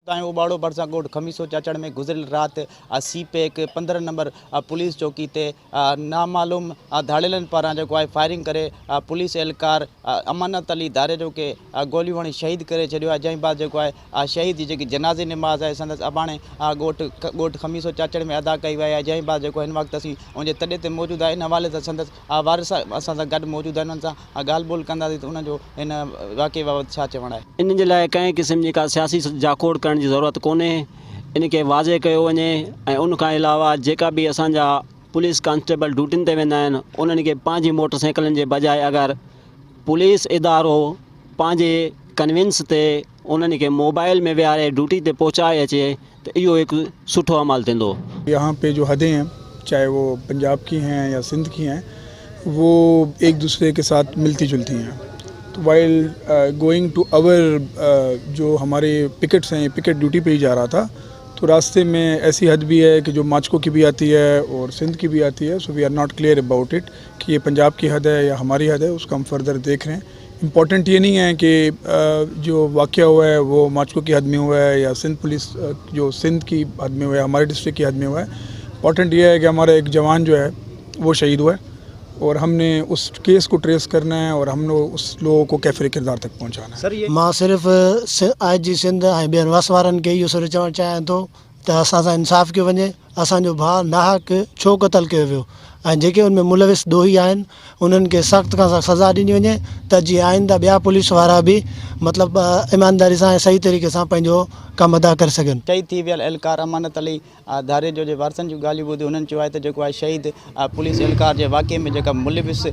उबाड़ो भरसा ॻोठ खमीसो चाचड़ में गुज़िरियल राति सीपेक 15 नंबर पुलिस चौकी ते नामालूम धाड़ेलनि पारां जेको आहे फायरिंग करे पुलिस एहलकार अमानत अली धारे जो के गोलियूं हणी शहीद करे छॾियो आहे। जंहिं बाद जेको आहे शहीद जी जेकी जनाज़े निमाज़ आहे संदसि अबाणे ॻोठ खमीसो चाचड़ में अदा कई वई आहे। जंहिं बाद जेको हिन वक़्तु असीं उनजे तॾे ते मौजूदु आहे। इन हवाले सां संदसि वारिस असां सां गॾु मौजूदु आहिनि, उन्हनि सां ॻाल्हि ॿोल कंदासीं त उन्हनि जो हिन वाक़े बाबति छा चवणु आहे। इन जे लाइ कंहिं क़िस्म जी का सियासी जाखोड़ करण जी ज़रूरत कोन्हे। इनखे वाज़े कयो वञे ऐं उन खां अलावा जेका बि असांजा पुलिस कांस्टेबल ड्यूटियुनि ते वेंदा आहिनि उन्हनि खे पंहिंजी मोटरसाइकिलनि जे बजाए अगरि पुलिस इदारो पंहिंजे कन्विंस ते उन्हनि खे मोबाइल में विहारे ड्यूटी ते पहुचाए अचे त इहो हिकु सुठो अमल थींदो। यहाँ पे जो हदें हैं चाहे वो पंजाब की हैं या सिंध की हैं वो एक दूसरे के साथ मिलती जुलती हैं। तो वाइल गोइंग टू अवर जो हमारे पिकेट्स हैं, पिकेट ड्यूटी पे ही जा रहा था तो रास्ते में ऐसी हद भी है कि जो माचको की भी आती है और सिंध की भी आती है। So we are not clear about it कि ये पंजाब की हद है या हमारी हद है, उसका हम फर्दर देख रहे हैं। इम्पॉर्टेंट ये नहीं है कि जो वाक़या हुआ है वो माचको की हद में हुआ है या सिंध पुलिस जो सिंध की हद में हुआ है, हमारे डिस्ट्रिक्ट की हद में हुआ है। इम्पॉर्टेंट ये है कि हमारा एक जवान जो है वो शहीद हुआ है और हमने उस केस को ट्रेस करना है और हमने उस लोगों को कैफरे किरदार तक पहुँचाना है। मां सिर्फ़ IG सिंध ऐं ॿियनि वस वारनि खे इहो सॼो चवणु चाहियां थो त असां सां इंसाफ़ कयो वञे। असांजो भाउ नाहक छो क़तल कयो वियो ऐं जेके उनमें मुलविस ॾोही आहिनि उन्हनि खे सख़्त खां सख़्त सज़ा ॾिनी वञे त जीअं आइंदा ॿिया पुलिस वारा बि मतिलबु ईमानदारी सां ऐं सही तरीक़े सां पंहिंजो कमु अदा करे सघनि। शहीद थी वियल एहलकार अमानत अली धारे जो जे वारसनि जूं ॻाल्हियूं ॿुधियूं उन्हनि चयो आहे त जेको आहे शहीद पुलिस एहलकार जे वाक़े में जेका मुलविस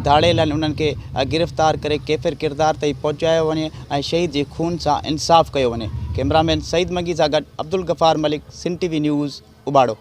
धाड़ेल आहिनि उन्हनि खे गिरफ़्तार करे कैफ़िर किरदार ताईं पहुचायो वञे ऐं शहीद जे खून सां इंसाफ़ कयो वञे। कैमरामैन सईद मंगी सां गॾु अब्दुल गफ़ार मलिक, सिंध TV न्यूज़, उबाड़ो।